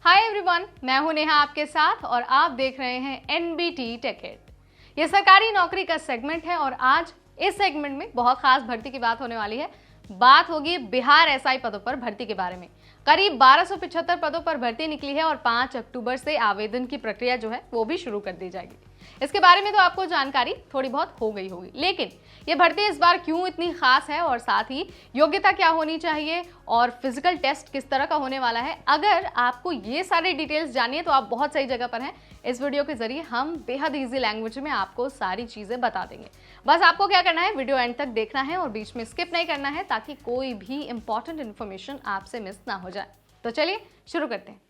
Hi everyone, मैं हूं नेहा आपके साथ और आप देख रहे हैं एनबीटी टेकेट। ये सरकारी नौकरी का सेगमेंट है और आज इस सेगमेंट में बहुत खास भर्ती की बात होने वाली है। बात होगी बिहार एसआई पदों पर भर्ती के बारे में। करीब 1275 पदों पर भर्ती निकली है और 5 अक्टूबर से आवेदन की प्रक्रिया जो है वो भी शुरू कर दी जाएगी। इसके बारे में तो आपको जानकारी थोड़ी बहुत हो गई होगी, लेकिन ये भर्ती इस बार क्यों इतनी खास है और साथ ही योग्यता क्या होनी चाहिए और फिजिकल टेस्ट किस तरह का होने वाला है, अगर आपको ये सारी डिटेल्स जाननी है तो आप बहुत सही जगह पर हैं। इस वीडियो के जरिए हम बेहद ईजी लैंग्वेज में आपको सारी चीजें बता देंगे। बस आपको क्या करना है, वीडियो एंड तक देखना है और बीच में स्किप नहीं करना है ताकि कोई भी इंपॉर्टेंट इन्फॉर्मेशन आपसे मिस ना हो जाए। तो चलिए शुरू करते हैं।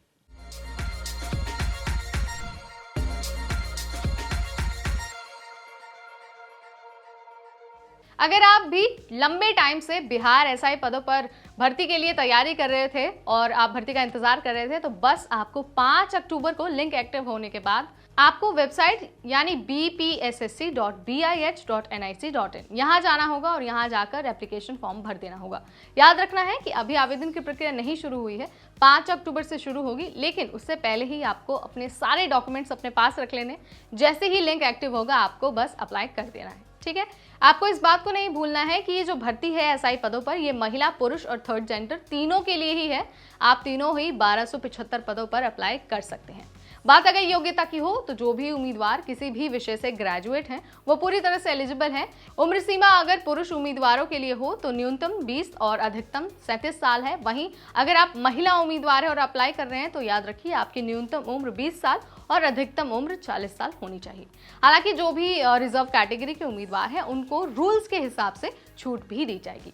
अगर आप भी लंबे टाइम से बिहार एसआई पदों पर भर्ती के लिए तैयारी कर रहे थे और आप भर्ती का इंतजार कर रहे थे, तो बस आपको 5 अक्टूबर को लिंक एक्टिव होने के बाद आपको वेबसाइट यानी bpssc.bih.nic.in यहाँ जाना होगा और यहाँ जाकर एप्लीकेशन फॉर्म भर देना होगा। याद रखना है कि अभी आवेदन की प्रक्रिया नहीं शुरू हुई है, 5 अक्टूबर से शुरू होगी, लेकिन उससे पहले ही आपको अपने सारे डॉक्यूमेंट्स अपने पास रख लेने। जैसे ही लिंक एक्टिव होगा आपको बस अप्लाई कर देना है, ठीक है। आपको इस बात को नहीं भूलना है कि ये जो भर्ती है एसआई पदों पर, ये महिला, पुरुष और थर्ड जेंडर तीनों के लिए ही है। आप तीनों ही 1275 पदों पर अप्लाई कर सकते हैं। बात अगर योग्यता की हो तो जो भी उम्मीदवार किसी भी विषय से ग्रेजुएट हैं वो पूरी तरह से एलिजिबल हैं। उम्र सीमा अगर पुरुष उम्मीदवारों के लिए हो तो न्यूनतम 20 और अधिकतम 37 साल है। वहीं अगर आप महिला उम्मीदवार हैं और अप्लाई कर रहे हैं तो याद रखिए आपकी न्यूनतम उम्र 20 साल और अधिकतम उम्र 40 साल होनी चाहिए। हालांकि जो भी रिजर्व कैटेगरी के उम्मीदवार हैं उनको रूल्स के हिसाब से छूट भी दी जाएगी।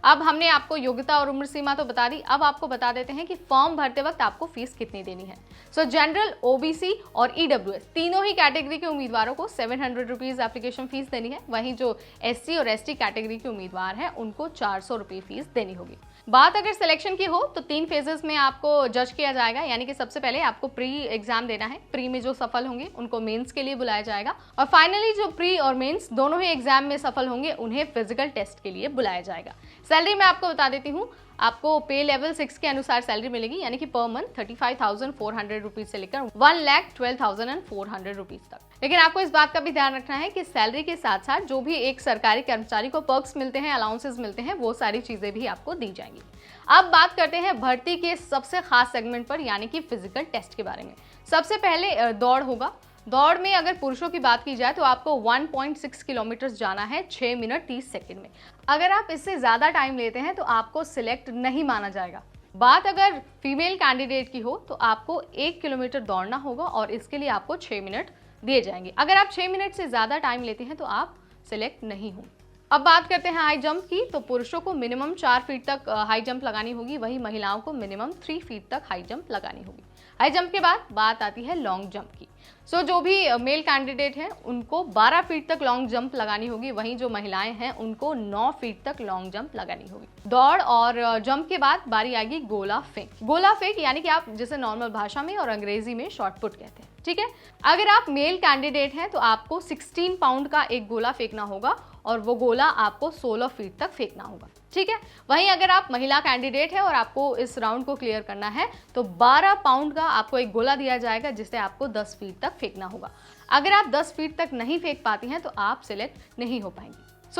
अब हमने आपको योग्यता और उम्र सीमा तो बता दी, अब आपको बता देते हैं कि फॉर्म भरते वक्त आपको फीस कितनी देनी है। जनरल, ओबीसी और ईडब्ल्यूएस तीनों ही कैटेगरी के उम्मीदवारों को 700 रुपीज एप्लीकेशन फीस देनी है। वहीं जो एससी और एसटी कैटेगरी के उम्मीदवार हैं उनको 400 रुपये फीस देनी होगी। बात अगर सिलेक्शन की हो तो 3 फेजेस में आपको जज किया जाएगा, यानी कि सबसे पहले आपको प्री एग्जाम देना है। प्री में जो सफल होंगे उनको मेंस के लिए बुलाया जाएगा और फाइनली जो प्री और मेंस दोनों ही एग्जाम में सफल होंगे उन्हें फिजिकल टेस्ट के लिए बुलाया जाएगा। सैलरी मैं आपको बता देती हूँ, आपको पे लेवल 6 के अनुसार सैलरी मिलेगी, यानी कि पर मंथ 35,400 रुपीज से लेकर 1,12,400 रुपीज तक। लेकिन आपको इस बात का भी ध्यान रखना है कि सैलरी के साथ साथ जो भी एक सरकारी कर्मचारी को पर्क्स मिलते हैं, अलाउंसेस मिलते हैं, वो सारी चीजें भी आपको दी जाएंगी। अब बात करते हैं भर्ती के सबसे खास सेगमेंट पर, यानी कि फिजिकल टेस्ट के बारे में। सबसे पहले दौड़ होगा। दौड़ में अगर पुरुषों की बात की जाए तो आपको 1.6 किलोमीटर जाना है 6 मिनट 30 सेकंड में। अगर आप इससे ज्यादा टाइम लेते हैं तो आपको सिलेक्ट नहीं माना जाएगा। बात अगर फीमेल कैंडिडेट की हो तो आपको 1 किलोमीटर दौड़ना होगा और इसके लिए आपको 6 मिनट दिए जाएंगे। अगर आप 6 मिनट से ज्यादा टाइम लेते हैं तो आप सिलेक्ट नहीं होंगे। अब बात करते हैं हाई जंप की, तो पुरुषों को मिनिमम 4 फीट तक हाई जंप लगानी होगी, वहीं महिलाओं को मिनिमम 3 फीट तक हाई जंप लगानी होगी। हाई जंप के बाद बात आती है लॉन्ग जंप की। जो भी मेल कैंडिडेट हैं उनको 12 फीट तक लॉन्ग जंप लगानी होगी, वहीं जो महिलाएं हैं उनको 9 फीट तक लॉन्ग जंप लगानी होगी। दौड़ और जंप के बाद बारी आएगी गोला फेंक। गोला फेंक यानी कि आप जिसे नॉर्मल भाषा में और अंग्रेजी में शॉट पुट कहते हैं, ठीक है। अगर आप मेल कैंडिडेट हैं तो आपको 16 पाउंड का एक गोला फेंकना होगा और वो गोला आपको 16 फीट तक फेंकना होगा, ठीक है। वहीं अगर आप महिला कैंडिडेट है और आपको इस राउंड को क्लियर करना है तो 12 पाउंड का आपको एक गोला दिया जाएगा जिसे आपको 10 फीट तक फेंकना होगा। अगर आप 10 फीट तक नहीं फेंक पाती हैं तो आप सिलेक्ट नहीं हो पाएंगी।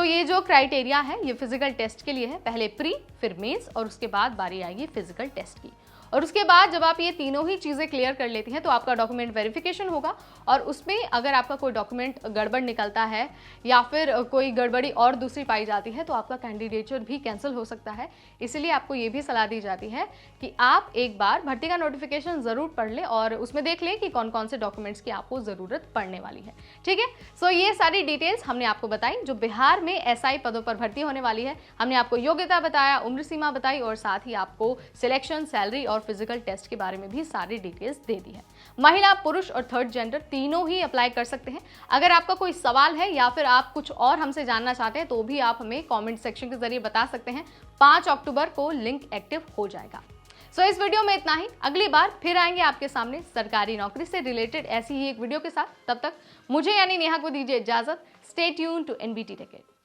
ये जो क्राइटेरिया है ये फिजिकल टेस्ट के लिए है, पहले प्री फिर मेंस और उसके बाद बारी आएगी फिजिकल टेस्ट की। और उसके बाद जब आप ये तीनों ही चीज़ें क्लियर कर लेती हैं तो आपका डॉक्यूमेंट वेरिफिकेशन होगा और उसमें अगर आपका कोई डॉक्यूमेंट गड़बड़ निकलता है या फिर कोई गड़बड़ी और दूसरी पाई जाती है तो आपका कैंडिडेचर भी कैंसिल हो सकता है। इसलिए आपको ये भी सलाह दी जाती है कि आप एक बार भर्ती का नोटिफिकेशन ज़रूर पढ़ लें और उसमें देख लें कि कौन कौन से डॉक्यूमेंट्स की आपको ज़रूरत पड़ने वाली है, ठीक है। ये सारी डिटेल्स हमने आपको बताई जो बिहार में एसआई पदों पर भर्ती होने वाली है। हमने आपको योग्यता बताया, उम्र सीमा बताई और साथ ही आपको सिलेक्शन, सैलरी और फिजिकल टेस्ट के बारे में भी सारी डिटेल्स दे दी है। महिला, पुरुष और थर्ड जेंडर तीनों ही अप्लाई कर सकते हैं। अगर आपका कोई सवाल है या फिर आप कुछ और हमसे जानना चाहते हैं तो भी आप हमें कमेंट सेक्शन के जरिए बता सकते हैं। 5 अक्टूबर को लिंक एक्टिव हो जाएगा। इस वीडियो में इतना ही। अगली बार फिर आएंगे आपके सामने सरकारी नौकरी से रिलेटेड ऐसी ही एक वीडियो के साथ। तब तक मुझे यानी नेहा को दीजिए इजाजत। Stay tune to NBT टेकेट।